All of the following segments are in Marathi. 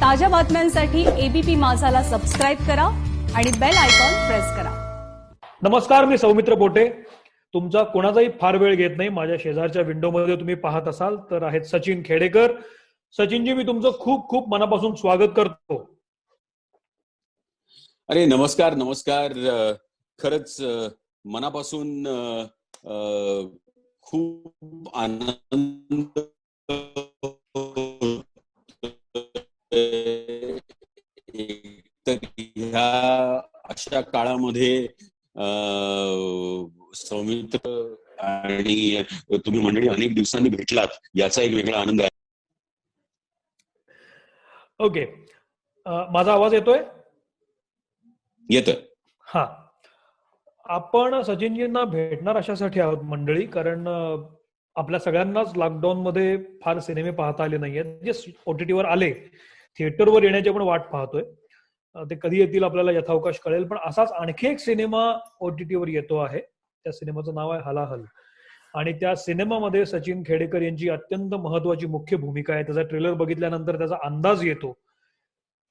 ताज्या बातम्यांसाठी एबीपी माझाला सबस्क्राईब करा आणि बेल आयकॉन प्रेस करा. नमस्कार, मी सौमित्र बोटे. तुमचा कोणाचाही फार वेळ घेत नाही. माझ्या शेजारच्या विंडोमध्ये तुम्ही पाहत असाल तर आहेत सचिन खेडेकर. सचिनजी, मी तुमचं खूप खूप मनापासून स्वागत करतो. अरे नमस्कार नमस्कार. खरंच मनापासून खूप आनंद ह्या अशा काळामध्ये सौमित्र आणि तुम्ही मंडळी अनेक दिवसांनी भेटलात याचा एक वेगळा आनंद आहे. ओके, माझा आवाज येतोय? येतोय. हा, आपण सचिनजींना भेटणार अशासाठी आहोत मंडळी, कारण आपल्या सगळ्यांनाच लॉकडाऊन मध्ये फार सिनेमे पाहता आले नाहीयेत. जे ओटीटीवर आले, थिएटरवर येण्याची आपण वाट पाहतोय. ते कधी येतील आपल्याला यथावकाश कळेल. पण असाच आणखी एक सिनेमा ओटीटीवर येतो आहे. त्या सिनेमाचं नाव आहे हलाहल. आणि त्या सिनेमामध्ये सचिन खेडेकर यांची अत्यंत महत्वाची मुख्य भूमिका आहे. त्याचा ट्रेलर बघितल्यानंतर त्याचा अंदाज येतो.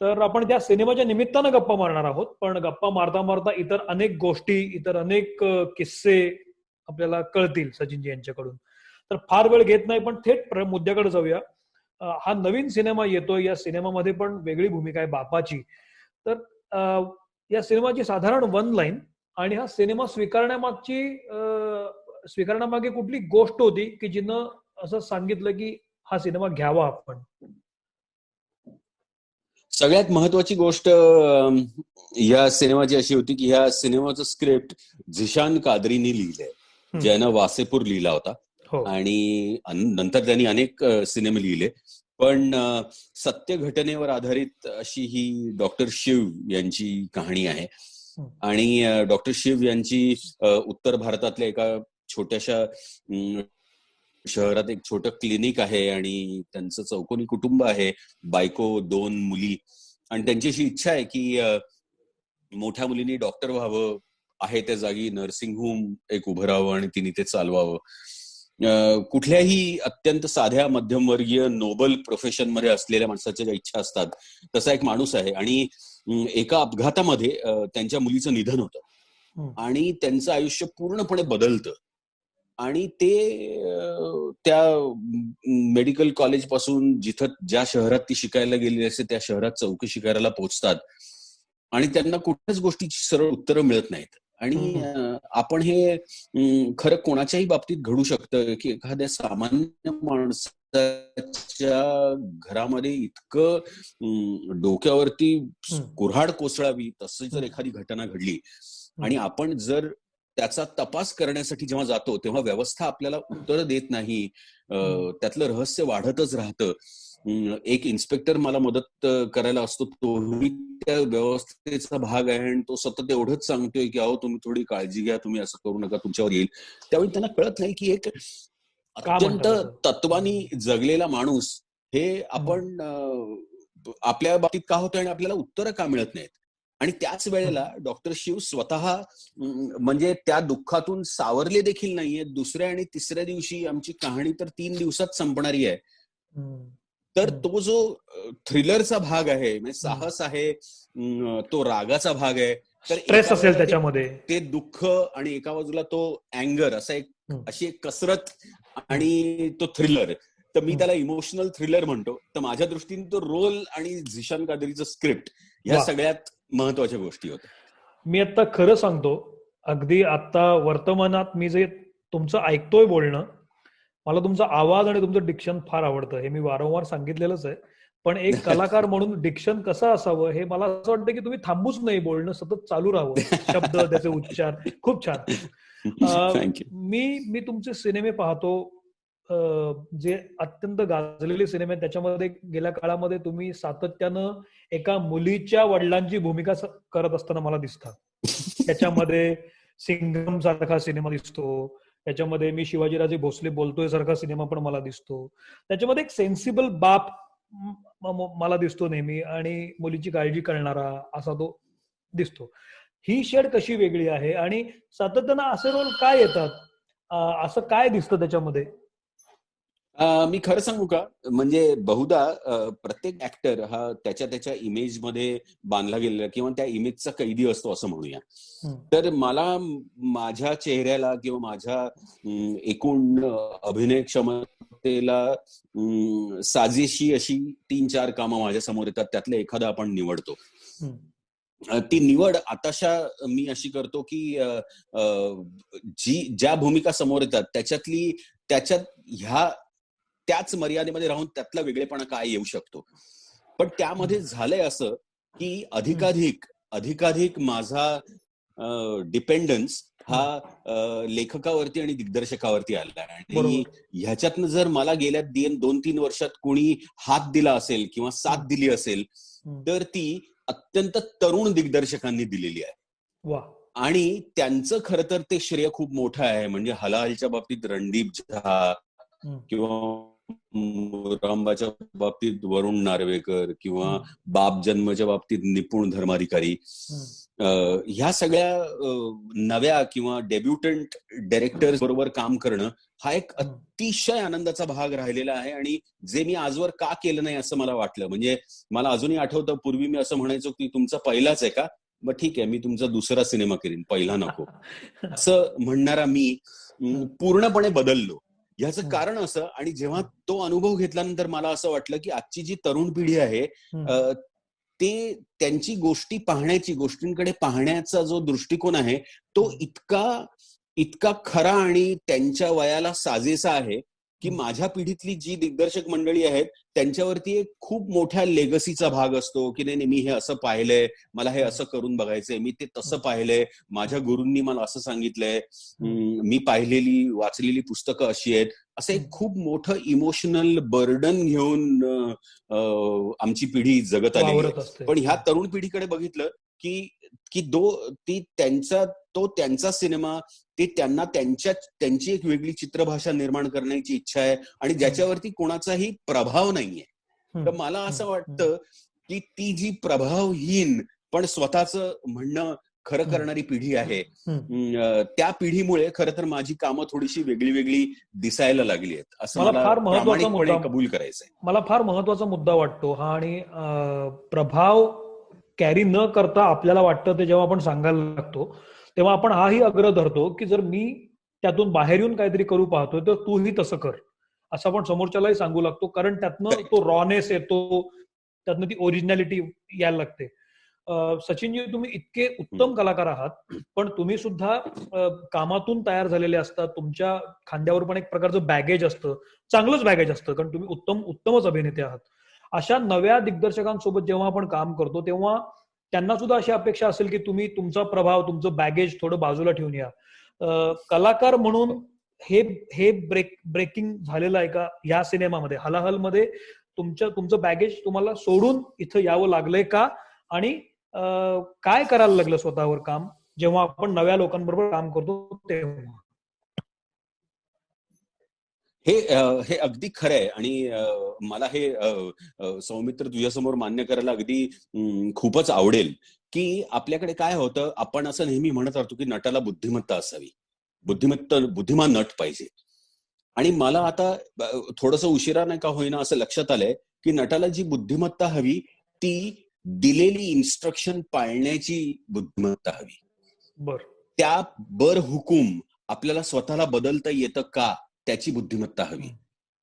तर आपण त्या सिनेमाच्या निमित्तानं गप्पा मारणार आहोत. पण गप्पा मारता मारता इतर अनेक गोष्टी, इतर अनेक किस्से आपल्याला कळतील सचिनजी यांच्याकडून. तर फार वेळ घेत नाही, पण थेट मुद्द्याकडे जाऊया. हा नवीन सिनेमा येतोय. या सिनेमामध्ये पण वेगळी भूमिका आहे बापाची. तर या सिनेमाची साधारण 1 लाईन, आणि हा सिनेमा स्वीकारण्यामागे कुठली गोष्ट होती की जिनं असं सांगितलं की हा सिनेमा घ्यावा आपण? सगळ्यात महत्वाची गोष्ट या सिनेमाची अशी होती की ह्या सिनेमाचं स्क्रिप्ट झिशान कादरीनी लिहिलंय, ज्यानं वासेपूर लिहिला होता. आणि नंतर त्यांनी अनेक सिनेमे लिहिले. पण सत्य घटनेवर आधारित अशी ही डॉक्टर शिव यांची कहाणी आहे. आणि डॉक्टर शिव यांची उत्तर भारतातल्या एका छोट्याशा शहरात एक छोटं क्लिनिक आहे आणि त्यांचं चौकोनी कुटुंब आहे, बायको, 2 मुली. आणि त्यांची अशी इच्छा आहे की मोठ्या मुलींनी डॉक्टर व्हावं, आहे त्या जागी नर्सिंग होम एक उभं राहावं आणि तिने ते चालवावं. कुठल्याही अत्यंत साध्या मध्यमवर्गीय नोबल प्रोफेशन मध्ये असलेल्या माणसाच्या ज्या इच्छा असतात तसा एक माणूस आहे. आणि एका अपघातामध्ये त्यांच्या मुलीचं निधन होतं आणि त्यांचं आयुष्य पूर्णपणे बदलतं. आणि ते त्या मेडिकल कॉलेज पासून ज्या शहरात ती शिकायला गेलेली असते त्या शहरात चौकशी करायला पोहोचतात आणि त्यांना कुठल्याच गोष्टीची सरळ उत्तरं मिळत नाहीत. आणि आपण हे खरं कोणाच्याही बाबतीत घडू शकतं की एखाद्या सामान्य माणसाच्या घरामध्ये इतकं डोक्यावरती कुऱ्हाड कोसळावी तसं जर एखादी घटना घडली आणि आपण जर त्याचा तपास करण्यासाठी जेव्हा जातो तेव्हा व्यवस्था आपल्याला उत्तर देत नाही, त्यातलं रहस्य वाढतच राहतं. एक इन्स्पेक्टर मला मदत करायला असतो, तोही त्या व्यवस्थेचा भाग आहे आणि तो सतत एवढंच सांगतोय की अहो तुम्ही थोडी काळजी घ्या, तुम्ही असं करू नका, तुमच्यावर येईल. त्यावेळी त्यांना कळत नाही की एक अत्यंत तत्वानी जगलेला माणूस हे आपण आपल्या बाबतीत का होतोय आणि आपल्याला उत्तरं का मिळत नाहीत. आणि त्याच वेळेला डॉक्टर शिव स्वतः म्हणजे त्या दुःखातून सावरले देखील नाहीये. दुसऱ्या आणि तिसऱ्या दिवशी आमची कहाणी तर 3 दिवसात संपणारी आहे. तर तो जो थ्रिलरचा भाग आहे, म्हणजे साहस आहे, तो रागाचा भाग आहे, तर स्ट्रेस असेल त्याच्यामध्ये, ते दुःख आणि एका बाजूला तो अँगर, अशी एक कसरत आणि तो थ्रिलर. तर मी त्याला इमोशनल थ्रिलर म्हणतो. तर माझ्या दृष्टीने तो रोल आणि झिशान कादरीचं स्क्रिप्ट ह्या सगळ्यात महत्वाच्या गोष्टी होत्या. मी आता खरं सांगतो, अगदी आता वर्तमानात मी जे तुमचं ऐकतोय बोलणं, मला तुमचा आवाज आणि तुमचं डिक्शन फार आवडतं. हे मी वारंवार सांगितलेलंच आहे. पण एक कलाकार म्हणून डिक्शन कसं असावं हे मला असं वाटतं की तुम्ही थांबूच नाही, बोलणं सतत चालू राहावं. शब्द, त्याचे उच्चार खूप छान. मी तुमचे सिनेमे पाहतो, जे अत्यंत गाजलेले सिनेमे आहेत. त्याच्यामध्ये गेल्या काळामध्ये तुम्ही सातत्यानं एका मुलीच्या वडिलांची भूमिका करत असताना मला दिसतात. त्याच्यामध्ये सिंघम सारखा सिनेमा दिसतो, त्याच्यामध्ये मी शिवाजीराजे भोसले बोलतोय सारखा सिनेमा पण मला दिसतो, त्याच्यामध्ये एक सेन्सिबल बाप मला दिसतो नेहमी आणि मुलीची काळजी करणारा असा तो दिसतो. ही शेड कशी वेगळी आहे आणि सातत्यानं असे रोल काय येतात, असं काय दिसतं त्याच्यामध्ये? मी खरं सांगू का, म्हणजे बहुधा प्रत्येक ऍक्टर हा त्याच्या इमेजमध्ये बांधला गेलेला किंवा त्या इमेजचा कैदी असतो असं म्हणूया. तर मला माझ्या चेहऱ्याला किंवा माझ्या एकूण अभिनय क्षमतेला साजेशी अशी 3-4 कामं माझ्या समोर येतात, त्यातलं एखादं आपण निवडतो. ती निवड आताशा मी अशी करतो की ज्या भूमिका समोर येतात त्याच्यात त्याच मर्यादेमध्ये राहून त्यातला वेगळेपणा काय येऊ शकतो. पण त्यामध्ये झालंय असं की अधिकाधिक माझा डिपेंडन्स हा लेखकावरती आणि दिग्दर्शकावरती आला. आणि ह्याच्यातनं जर मला गेल्या 2-3 वर्षात कोणी हात दिला असेल किंवा साथ दिली असेल तर ती अत्यंत तरुण दिग्दर्शकांनी दिलेली आहे. आणि त्यांचं खरं तर ते श्रेय खूप मोठं आहे. म्हणजे हलाहलच्या बाबतीत रणदीप झा किंवा रामबाच्या बाबतीत वरुण नार्वेकर किंवा बाप जन्मच्या बाबतीत निपुण धर्माधिकारी, ह्या सगळ्या नव्या किंवा डेब्युटंट डायरेक्टर्स बरोबर काम करणं हा एक अतिशय आनंदाचा भाग राहिलेला आहे. आणि जे मी आजवर का केलं नाही असं मला वाटलं. म्हणजे मला अजूनही आठवतं, पूर्वी मी असं म्हणायचो की तुमचा पहिलाच आहे का, मग ठीक आहे मी तुमचा दुसरा सिनेमा करीन, पहिला नको, असं म्हणणारा मी पूर्णपणे बदललो. ह्याचं कारण असं, आणि जेव्हा तो अनुभव घेतल्यानंतर मला असं वाटलं की आजची जी तरुण पिढी आहे ते त्यांची गोष्टींकडे पाहण्याचा जो दृष्टिकोन आहे तो इतका खरा आणि त्यांच्या वयाला साजेसा आहे की माझ्या पिढीतली जी दिग्दर्शक मंडळी आहेत त्यांच्यावरती एक खूप मोठ्या लेगसीचा भाग असतो की नाही मी हे असं पाहिलंय, मला हे असं करून बघायचंय, मी ते तसं पाहिलंय, माझ्या गुरूंनी मला असं सांगितलंय, मी पाहिलेली वाचलेली पुस्तकं अशी आहेत, असं एक खूप मोठं इमोशनल बर्डन घेऊन आमची पिढी जगत आलेली आहे. पण ह्या तरुण पिढीकडे बघितलं की त्यांचा सिनेमा ते त्यांना त्यांची एक वेगळी चित्रभाषा निर्माण करण्याची इच्छा आहे आणि ज्याच्यावरती कोणाचाही प्रभाव नाहीये. तर मला असं वाटतं की ती जी प्रभावहीन पण स्वतःच म्हणणं खरं करणारी पिढी आहे, त्या पिढीमुळे खरं तर माझी कामं थोडीशी वेगळी दिसायला लागली आहेत असं मला प्रामाणिकपणे कबूल करायचंय. मला फार महत्वाचा मुद्दा वाटतो हा. आणि प्रभाव कॅरी न करता आपल्याला वाटतं ते जेव्हा आपण सांगायला लागतो तेव्हा आपण हाही आग्रह धरतो की जर मी त्यातून बाहेर येऊन काहीतरी करू पाहतोय तर तूही तसं कर, असं आपण समोरच्यालाही सांगू लागतो. कारण त्यातनं तो रॉनेस येतो, त्यातनं ती ओरिजिनॅलिटी यायला लागते. सचिनजी, तुम्ही इतके उत्तम कलाकार आहात पण तुम्ही सुद्धा कामातून तयार झालेले असतात. तुमच्या खांद्यावर पण एक प्रकारचं बॅगेज असतं, चांगलंच बॅगेज असतं, कारण तुम्ही उत्तमच अभिनेते आहात. अशा नव्या दिग्दर्शकांसोबत जेव्हा आपण काम करतो तेव्हा त्यांना सुद्धा अशी अपेक्षा असेल की तुम्ही तुमचा प्रभाव, तुमचं बॅगेज थोडं बाजूला ठेवून या. कलाकार म्हणून हे ब्रेकिंग झालेलं आहे का या सिनेमामध्ये? हलाहलमध्ये तुमचं बॅगेज तुम्हाला सोडून इथं यावं लागलंय का? आणि काय करायला लागलं स्वतःवर काम जेव्हा आपण नव्या लोकांबरोबर काम करतो तेव्हा? हे अगदी खरं आहे. आणि मला हे सौमित्र तुझ्यासमोर मान्य करायला अगदी खूपच आवडेल की आपल्याकडे काय होतं, आपण असं नेहमी म्हणत राहतो की नटाला बुद्धिमत्ता असावी, बुद्धिमान नट पाहिजे. आणि मला आता थोडंसं उशिरा नाही का होईना असं लक्षात आलंय की नटाला जी बुद्धिमत्ता हवी ती दिलेली इन्स्ट्रक्शन पाळण्याची बुद्धिमत्ता हवी. त्या हुकूम आपल्याला स्वतःला बदलता येतं का त्याची बुद्धिमत्ता हवी.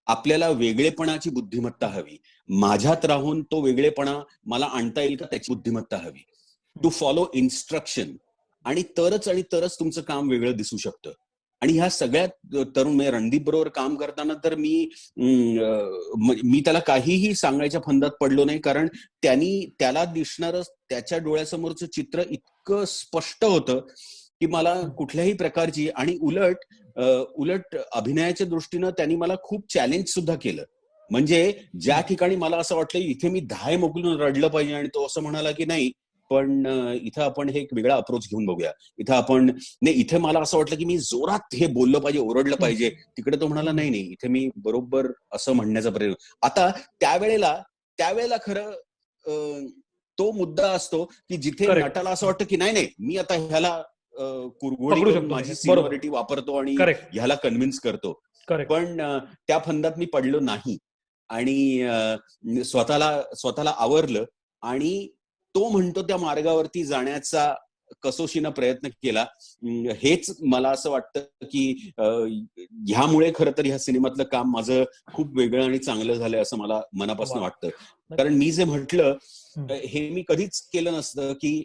आपल्याला वेगळेपणाची बुद्धिमत्ता हवी, माझ्यात राहून तो वेगळेपणा मला आणता येईल का त्याची बुद्धिमत्ता हवी. टू फॉलो इन्स्ट्रक्शन, आणि तरच तुमचं काम वेगळं दिसू शकतं. आणि ह्या सगळ्यात तरुण रणदीप बरोबर काम करताना तर मी त्याला काहीही सांगायच्या फंदात पडलो नाही, कारण त्याला दिसणारं त्याच्या डोळ्यासमोरचं चित्र इतकं स्पष्ट होतं की मला कुठल्याही प्रकारची, आणि उलट अभिनयाच्या दृष्टीनं त्यांनी मला खूप चॅलेंज सुद्धा केलं. म्हणजे ज्या ठिकाणी मला असं वाटलं इथे मी धाय मोकलून रडलं पाहिजे आणि तो असं म्हणाला की नाही पण इथं आपण हे एक वेगळा अप्रोच घेऊन बघूया, इथे मला असं वाटलं की मी जोरात हे बोललं पाहिजे, ओरडलं पाहिजे, तिकडे तो म्हणाला नाही इथे मी बरोबर असं म्हणण्याचा प्रयत्न. आता त्यावेळेला खरं तो मुद्दा असतो की जिथे नटाला असं वाटतं की नाही मी आता ह्याला कुरघोडी माझी सिनियरिटी वापरतो आणि ह्याला कन्व्हिन्स करतो. करेक्ट. पण त्या फंदात मी पडलो नाही आणि स्वतःला आवरलं आणि तो म्हणतो त्या मार्गावरती जाण्याचा कसोशीनं प्रयत्न केला. हेच मला असं वाटतं की ह्यामुळे खरं तर ह्या सिनेमातलं काम माझं खूप वेगळं आणि चांगलं झालंय असं मला मनापासून वाटतं. कारण मी जे म्हटलं हे मी कधीच केलं नसतं की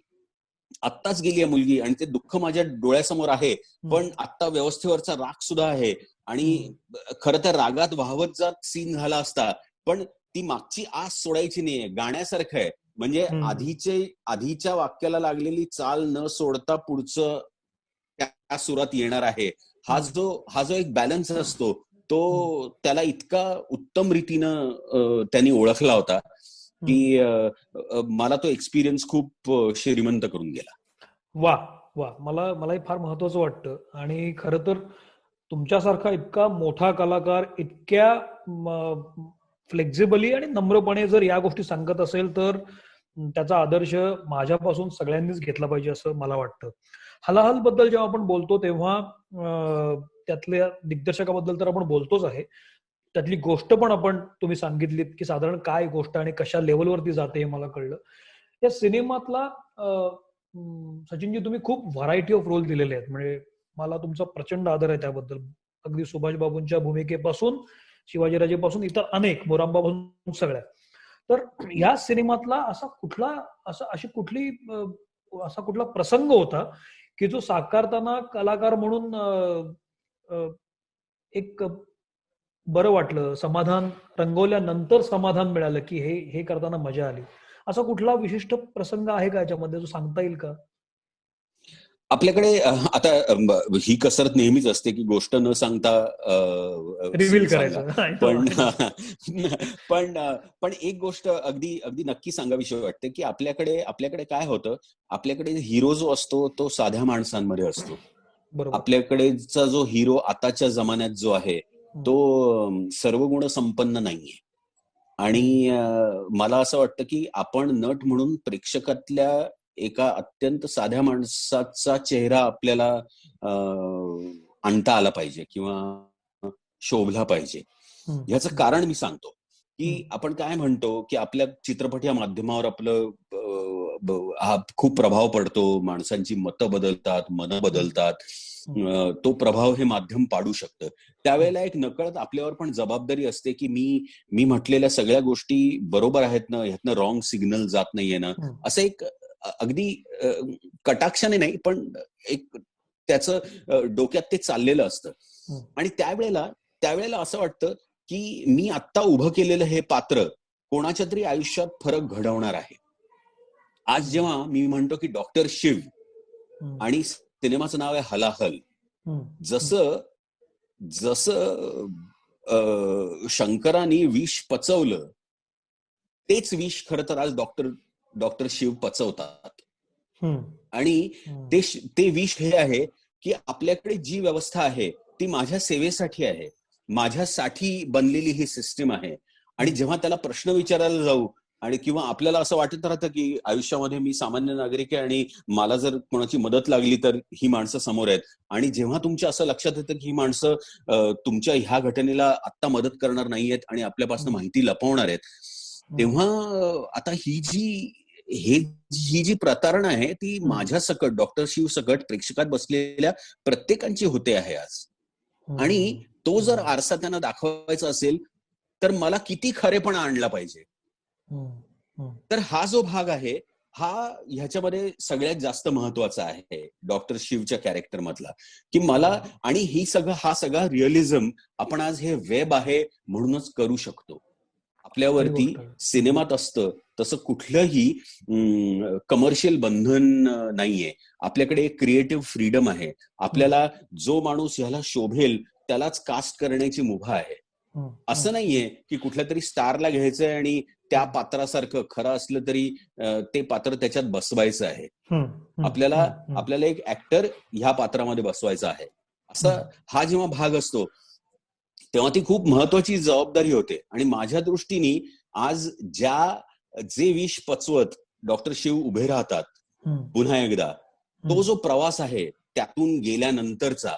आत्ताच गेली आहे मुलगी आणि ते दुःख माझ्या डोळ्यासमोर आहे, पण आत्ता व्यवस्थेवरचा राग सुद्धा आहे आणि खरं तर रागात वाहवत जात सीन झाला असता, पण ती मागची आस सोडायची नाहीये. गाण्यासारखं आहे. म्हणजे आधीच्या वाक्याला लागलेली चाल न सोडता पुढचं त्या सुरात येणार आहे. हा जो एक बॅलन्स असतो तो त्याला इतका उत्तम रीतीनं त्यांनी ओळखला होता की मला तो एक्सपिरियन्स खूप श्रीमंत करून गेला. वा वा, मलाही फार महत्वाचं वाटतं. आणि खरं तर तुमच्यासारखा इतका मोठा कलाकार इतक्या फ्लेक्झिबली आणि नम्रपणे जर या गोष्टी सांगत असेल तर त्याचा आदर्श माझ्यापासून सगळ्यांनीच घेतला पाहिजे असं मला वाटतं. हलाहल बद्दल जेव्हा आपण बोलतो तेव्हा त्यातल्या दिग्दर्शकाबद्दल तर आपण बोलतोच आहे, त्यातली गोष्ट पण तुम्ही सांगितलीत की साधारण काय गोष्ट आणि कशा लेवलवरती जाते हे मला कळलं. या सिनेमातला सचिनजी तुम्ही खूप व्हरायटी ऑफ रोल दिलेले आहेत. म्हणजे मला तुमचा प्रचंड आदर आहे त्याबद्दल. अगदी सुभाष बाबूंच्या भूमिकेपासून शिवाजीराजेपासून इतर अनेक, मोरांबापासून सगळ्या. तर या सिनेमातला असा कुठला प्रसंग होता की जो साकारताना कलाकार म्हणून एक बरं वाटलं, समाधान रंगवल्यानंतर समाधान मिळालं की हे करताना मजा आली, असा कुठला विशिष्ट प्रसंग आहे का याच्यामध्ये, जो सांगता येईल का? आपल्याकडे आता ही कसरत नेहमीच असते की गोष्ट न सांगता रिव्हील सांगा. करायचं. पण एक गोष्ट अगदी अगदी नक्की सांगावीशी वाटते की आपल्याकडे काय होतं, आपल्याकडे हिरो जो असतो तो साध्या माणसांमध्ये असतो. बरोबर. आपल्याकडेचा जो हिरो आताच्या जमान्यात जो आहे तो सर्व गुण संपन्न नाहीये. आणि मला असं वाटतं की आपण नट म्हणून प्रेक्षकातल्या एका अत्यंत साध्या माणसाचा चेहरा आपल्याला आणता आला पाहिजे किंवा शोभला पाहिजे. ह्याचं कारण मी सांगतो की आपण काय म्हणतो की आपल्या चित्रपट या माध्यमावर आपलं हा खूप प्रभाव पडतो, माणसांची मतं बदलतात, मनं बदलतात, तो प्रभाव हे माध्यम पाडू शकतं. त्यावेळेला एक नकळत आपल्यावर पण जबाबदारी असते की मी म्हटलेल्या सगळ्या गोष्टी बरोबर आहेत ना, ह्यातनं रॉंग सिग्नल जात नाहीये ना, असं एक अगदी कटाक्षाने नाही पण एक त्याचं डोक्यात ते चाललेलं असतं. आणि त्यावेळेला असं वाटतं की मी आत्ता उभं केलेलं हे पात्र कोणाच्या तरी आयुष्यात फरक घडवणार आहे. आज जेव्हा मी म्हणतो की डॉक्टर शिव आणि सिनेमाचं नाव आहे हलाहल, जसं शंकरांनी विष पचवलं तेच विष खरं तर आज डॉक्टर शिव पचवतात. आणि ते विष हे आहे की आपल्याकडे जी व्यवस्था आहे ती माझ्या सेवेसाठी आहे, माझ्यासाठी बनलेली ही सिस्टीम आहे. आणि जेव्हा त्याला प्रश्न विचारायला जाऊ आणि किंवा आपल्याला असं वाटत राहतं की आयुष्यामध्ये मी सामान्य नागरिक आहे आणि मला जर कोणाची मदत लागली तर ही माणसं समोर आहेत, आणि जेव्हा तुमच्या असं लक्षात येतं की ही माणसं तुमच्या ह्या घटनेला आत्ता मदत करणार नाहीयेत आणि आपल्यापासून माहिती लपवणार आहेत, तेव्हा आता ही जी प्रतारणा आहे ती माझ्या सकट, डॉक्टर शिव सकट प्रेक्षकात बसलेल्या प्रत्येकाची होते आहे आज. आणि तो जर आरसा त्यांना दाखवायचा असेल तर मला किती खरेपणा आणला पाहिजे. तर हा जो भाग आहे हा ह्याच्यामध्ये सगळ्यात जास्त महत्वाचा आहे डॉक्टर शिवच्या कॅरेक्टर मधला, की मला, आणि हा सगळा रिअलिझम आपण आज हे वेब आहे म्हणूनच करू शकतो. आपल्यावरती सिनेमात असतं तसं कुठलंही कमर्शियल बंधन नाहीये. आपल्याकडे एक क्रिएटिव्ह फ्रीडम आहे. आपल्याला जो माणूस ह्याला शोभेल त्यालाच कास्ट करण्याची मुभा आहे. असं नाहीये की कुठल्या तरी स्टारला घ्यायचंय आणि त्या पात्रासारखं खरं असलं तरी ते पात्र त्याच्यात बसवायचं आहे. आपल्याला एक ऍक्टर ह्या पात्रामध्ये बसवायचा आहे. असं हा जेव्हा भाग असतो तेव्हा ती खूप महत्वाची जबाबदारी होते. आणि माझ्या दृष्टीने आज जे विष पचवत डॉक्टर शिव उभे राहतात पुन्हा एकदा, तो जो प्रवास आहे त्यातून गेल्यानंतरचा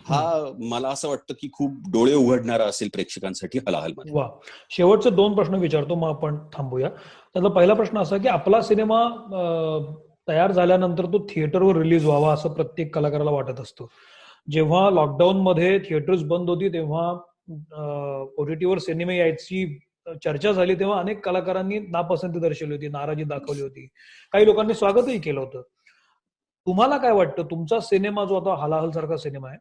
हा मला असं वाटतं की खूप डोळे उघडणारा असेल प्रेक्षकांसाठी हलाहलमध्ये. वा. शेवटचे 2 प्रश्न विचारतो, मग आपण थांबूया. त्यातला पहिला प्रश्न असा की आपला सिनेमा तयार झाल्यानंतर तो थिएटरवर रिलीज व्हावा असं प्रत्येक कलाकाराला वाटत असतं. जेव्हा लॉकडाऊन मध्ये थिएटर्स बंद होती तेव्हा ओटीटीवर सिनेमे यायची चर्चा झाली, तेव्हा अनेक कलाकारांनी नापसंती दर्शवली होती, नाराजी दाखवली होती, काही लोकांनी स्वागतही केलं होतं. तुम्हाला काय वाटतं, तुमचा सिनेमा जो आता हलाहल सारखा सिनेमा आहे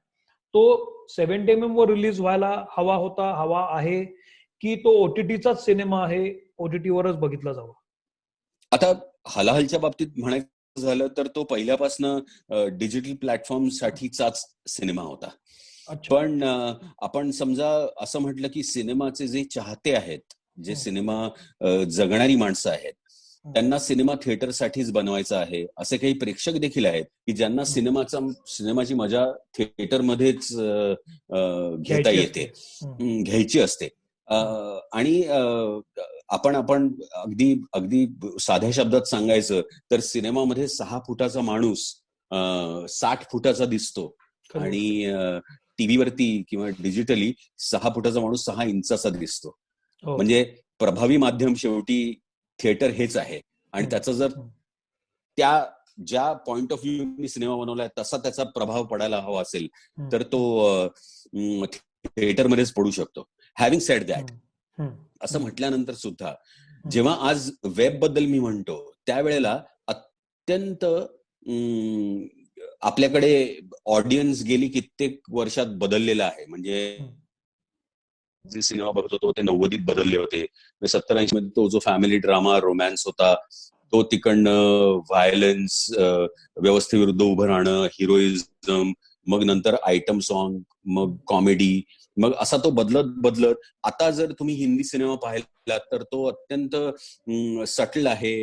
तो 70mm वर रिलीज व्हायला हवा होता, हवा आहे, की तो ओटीटीचाच सिनेमा आहे, ओटीटीवरच बघितला जावा? आता हलाहलच्या बाबतीत म्हणायचं झालं तर तो पहिल्यापासून डिजिटल प्लॅटफॉर्म साठीचाच सिनेमा होता. अच्छा. पण आपण समजा असं म्हटलं की सिनेमाचे जे चाहते आहेत, जे सिनेमा जगणारी माणसं आहेत, त्यांना सिनेमा थिएटरसाठीच बनवायचा आहे, असे काही प्रेक्षक देखील आहेत की ज्यांना सिनेमाची मजा थिएटरमध्येच घेता येते, घ्यायची असते. आणि आपण अगदी अगदी साध्या शब्दात सांगायचं तर सिनेमामध्ये 6 फुटाचा माणूस 60 फुटाचा दिसतो आणि टीव्हीवरती किंवा डिजिटली 6 फुटाचा माणूस 6 इंचाचा दिसतो. म्हणजे प्रभावी माध्यम शेवटी थिएटर हेच आहे. आणि त्याचा जर त्या ज्या point of view me cinema बनवलाय तसा त्याचा प्रभाव पडायला हवा असेल तर तो थिएटरमध्येच पडू शकतो. हॅव्हिंग सेड दॅट, असं म्हटल्यानंतर सुद्धा जेव्हा आज वेब बद्दल मी म्हणतो त्यावेळेला अत्यंत आपल्याकडे ऑडियन्स गेली कित्येक वर्षात बदललेला आहे. म्हणजे जे सिनेमा बघत होतो ते 90s बदलले होते. 70-80 मध्ये तो जो फॅमिली ड्रामा रोमॅन्स होता तो तिकडनं व्हायलन्स, व्यवस्थेविरुद्ध उभं राहणं, हिरोइझम, मग नंतर आयटम सॉन्ग, मग कॉमेडी, मग असा तो बदलत आता जर तुम्ही हिंदी सिनेमा पाहिला तर तो अत्यंत सटल आहे.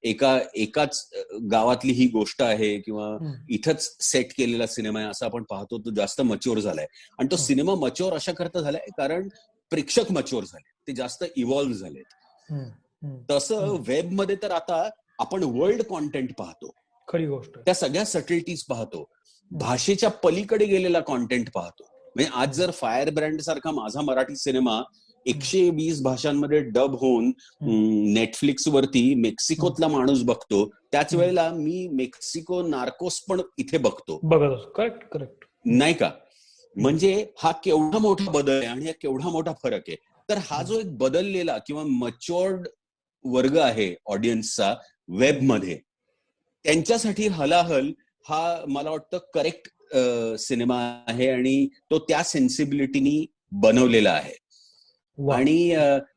एकाच गावातली ही गोष्ट आहे किंवा इथंच सेट केलेला सिनेमा आहे असं आपण पाहतो. तो जास्त मच्युअर झालाय आणि तो सिनेमा मच्युअर अशा करता झालाय कारण प्रेक्षक मच्युअर झाले, ते जास्त इव्हॉल्व्ह झालेत. तसं वेबमध्ये तर आता आपण वर्ल्ड कॉन्टेंट पाहतो, खरी गोष्ट, त्या सगळ्या सटलिटीज पाहतो, भाषेच्या पलीकडे गेलेला कॉन्टेंट पाहतो. म्हणजे आज जर फायर ब्रँड सारखा माझा मराठी सिनेमा 120 भाषांमध्ये डब होऊन नेटफ्लिक्स वरती मेक्सिकोतला माणूस बघतो, त्याच वेळेला मी मेक्सिको नार्कोस पण इथे बघतो. करेक्ट नाही का? म्हणजे हा केवढा मोठा बदल आहे आणि हा केवढा मोठा फरक आहे. तर हा जो एक बदललेला किंवा मच्युअर्ड वर्ग आहे ऑडियन्सचा वेबमध्ये, त्यांच्यासाठी हलाहल हा मला वाटतं करेक्ट सिनेमा आहे आणि तो त्या सेन्सिबिलिटीनी बनवलेला आहे. आणि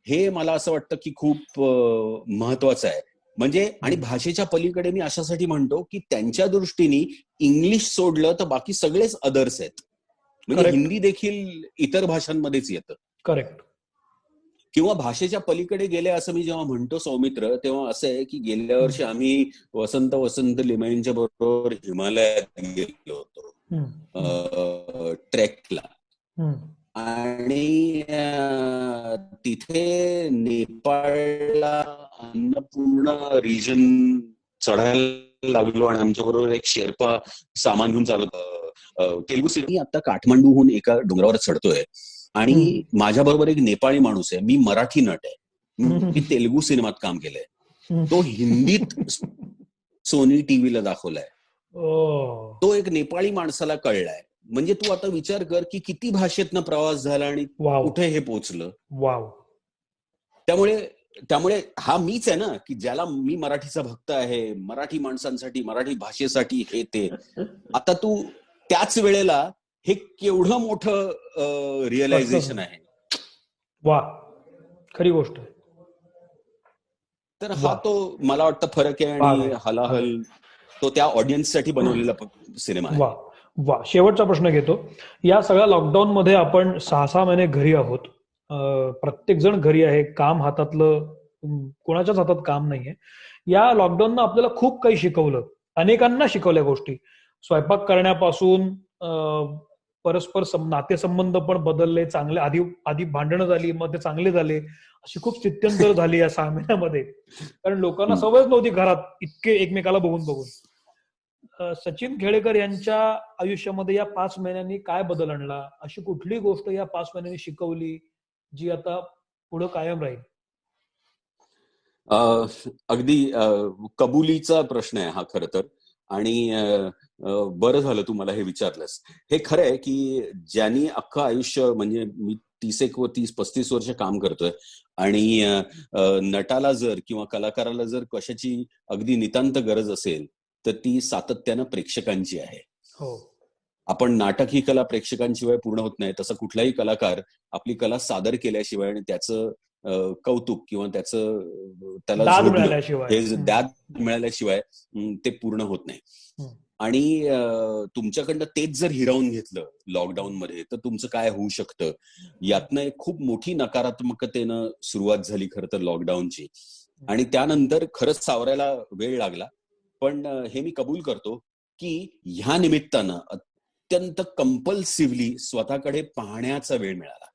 हे मला असं वाटतं की खूप महत्वाचं आहे. म्हणजे आणि भाषेच्या पलीकडे मी अशासाठी म्हणतो की त्यांच्या दृष्टीने इंग्लिश सोडलं तर बाकी सगळेच अदर्स आहेत. म्हणजे हिंदी देखील इतर भाषांमध्येच येतं. करेक्ट. किंवा भाषेच्या पलीकडे गेले असं मी जेव्हा म्हणतो सौमित्र, तेव्हा असं आहे की गेल्या वर्षी आम्ही वसंत लिमयींच्या बरोबर हिमालयात गेलो होतो ट्रेकला. आणि तिथे नेपाळला अन्नपूर्णा रिजन चढायला लागलो आणि आमच्याबरोबर एक शेर्पा सामान घेऊन चालत. तेलुगू सिनेमा आता काठमांडूहून एका डोंगरावर चढतोय आणि माझ्या बरोबर एक नेपाळी माणूस आहे. मी मराठी नट आहे, मी तेलुगू सिनेमात काम केलंय, तो हिंदीत सोनी टीव्हीला दाखवलाय, तो एक नेपाळी माणसाला कळलाय. म्हणजे तू आता विचार कर की किती भाषेतनं प्रवास झाला आणि कुठे हे पोचलं. त्यामुळे हा मीच आहे ना की ज्याला मी मराठीचा भक्त आहे, मराठी माणसांसाठी, मराठी भाषेसाठी हे ते. आता तू त्याच वेळेला हे केवढं मोठं रिअलायझेशन आहे. वा, खरी गोष्ट आहे. तर हा तो मला वाटतं फरक आहे आणि हलाहल तो त्या ऑडियन्ससाठी बनवलेला सिनेमा आहे. वा. शेवटचा प्रश्न घेतो. या सगळ्या लॉकडाऊन मध्ये आपण 6 महिने घरी आहोत, प्रत्येक जण घरी आहे, काम हातातलं कोणाच्याच हातात काम नाहीये. या लॉकडाऊननं आपल्याला खूप काही शिकवलं, अनेकांना शिकवल्या गोष्टी. स्वयंपाक करण्यापासून परस्पर नातेसंबंध पण बदलले, चांगले. आधी भांडणं झाली, मग ते चांगले झाले, अशी खूप स्थित्यंतर झाली या 6 महिन्यामध्ये. कारण लोकांना सवयच नव्हती घरात इतके एकमेकाला बघून. सचिन खेडेकर यांच्या आयुष्यामध्ये या 5 महिन्यांनी काय बदल आणला, अशी कुठली गोष्ट या 5 महिन्यांनी शिकवली जी आता पुढे कायम राहील? अगदी कबुलीचा प्रश्न आहे हा खरं तर. आणि बरं झालं तू मला हे विचारलंस. हे खरं आहे की ज्यांनी अख्खं आयुष्य, म्हणजे मी 30-35 वर्ष काम करतोय, आणि नटाला जर किंवा कलाकाराला जर कशाची अगदी नितांत गरज असेल तर ती सातत्यानं प्रेक्षकांची आहे. हो. आपण नाटक ही कला प्रेक्षकांशिवाय पूर्ण होत नाही, तसं कुठलाही कलाकार आपली कला सादर केल्याशिवाय आणि त्याचं कौतुक किंवा त्याला दाद झोडणं, मिळाल्याशिवाय. हे दाद मिळाल्याशिवाय ते पूर्ण होत नाही. आणि तुमच्याकडनं तेच जर हिरावून घेतलं लॉकडाऊन मध्ये तर तुमचं काय होऊ शकतं, यातनं एक खूप मोठी नकारात्मकतेनं सुरुवात झाली खरं तर लॉकडाऊनची. आणि त्यानंतर खरंच सावरायला वेळ लागला. पण हे मी कबूल करतो की ह्या निमित्तानं अत्यंत कंपल्सिव्हली स्वतःकडे पाहण्याचा वेळ मिळाला,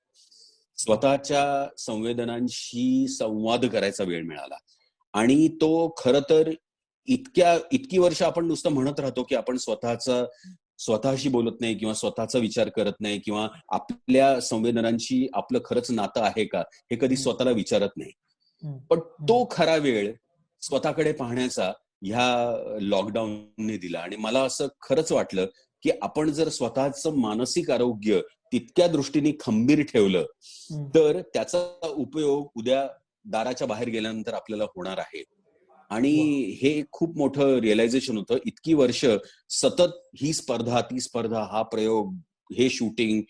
स्वतःच्या संवेदनांशी संवाद करायचा वेळ मिळाला. आणि तो खरं तर इतकी वर्ष आपण नुसतं म्हणत राहतो की आपण स्वतःशी बोलत नाही किंवा स्वतःचा विचार करत नाही किंवा आपल्या संवेदनांशी आपलं खरंच नातं आहे का हे कधी स्वतःला विचारत नाही. पण तो खरा वेळ स्वतःकडे पाहण्याचा ह्या लॉकडाऊनने दिला. आणि मला असं खरंच वाटलं की आपण जर स्वतःचं मानसिक आरोग्य तितक्या दृष्टीने खंबीर ठेवलं तर त्याचा उपयोग उद्या दाराच्या बाहेर गेल्यानंतर आपल्याला होणार आहे. आणि हे खूप मोठं रिअलायझेशन होतं. इतकी वर्ष सतत ही स्पर्धा, ती स्पर्धा, हा प्रयोग, हे शूटिंग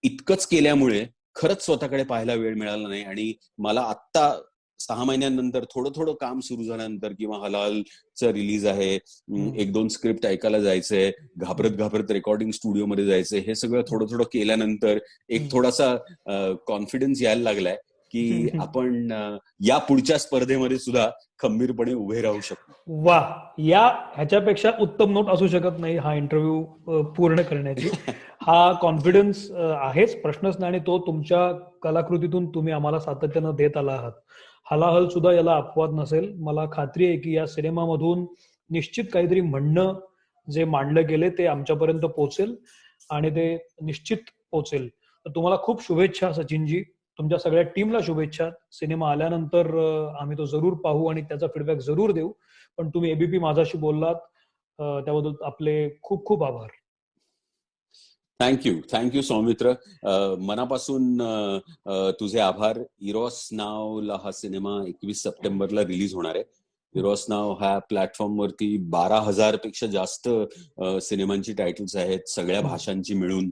इतकंच केल्यामुळे खरंच स्वतःकडे पाहायला वेळ मिळाला नाही. आणि मला आत्ता 6 महिन्यांनंतर थोडं काम सुरू झाल्यानंतर किंवा हलालचं रिलीज आहे, 1-2 स्क्रिप्ट ऐकायला जायचंय, घाबरत रेकॉर्डिंग स्टुडिओमध्ये जायचंय, हे सगळं थोडं केल्यानंतर एक थोडासा कॉन्फिडन्स यायला लागलाय की आपण या पुढच्या स्पर्धेमध्ये सुद्धा खंबीरपणे उभे राहू शकतो. वा, ह्याच्यापेक्षा उत्तम नोट असू शकत नाही हा इंटरव्ह्यू पूर्ण करण्याची. हा कॉन्फिडन्स आहेच, प्रश्नच नाही. आणि तो तुमच्या कलाकृतीतून तुम्ही आम्हाला सातत्यानं देत आला आहात. हलाहल सुद्धा याला अपवाद नसेल. मला खात्री आहे की या सिनेमामधून निश्चित काहीतरी म्हणणं जे मांडलं गेले ते आमच्यापर्यंत पोहोचेल आणि ते निश्चित पोहोचेल. तर तुम्हाला खूप शुभेच्छा सचिनजी, तुमच्या सगळ्या टीमला शुभेच्छा. सिनेमा आल्यानंतर आम्ही तो जरूर पाहू आणि त्याचा फीडबॅक जरूर देऊ. पण तुम्ही एबीपी माझाशी बोललात त्याबद्दल आपले खूप खूप आभार. थँक्यू सौमित्र. मनापासून तुझे आभार. इरॉस नावला हा सिनेमा 21 सप्टेंबरला रिलीज होणार आहे. इरॉस नाव ह्या प्लॅटफॉर्म वरती 12,000 पेक्षा जास्त सिनेमांची टायटल्स आहेत, सगळ्या भाषांची मिळून.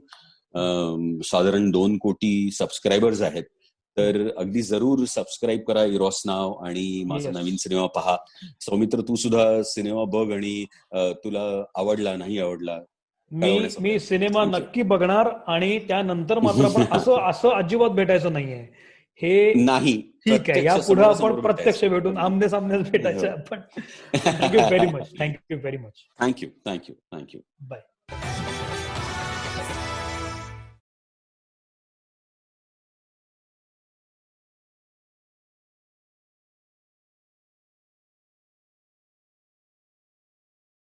साधारण 2 कोटी सबस्क्रायबर्स आहेत. तर अगदी जरूर सबस्क्राईब करा इरॉस नाव आणि माझा नवीन सिनेमा पहा. सौमित्र, तू सुद्धा सिनेमा बघ आणि तुला आवडला नाही आवडला मी सिनेमा नक्की बघणार. आणि त्यानंतर मात्र आपण असं अजिबात भेटायचं नाहीये, हे नाही. ठीक आहे. यापुढे आपण प्रत्यक्ष भेटून आमने सामने भेटायचं आपण. Thank you very much. Thank you. Bye.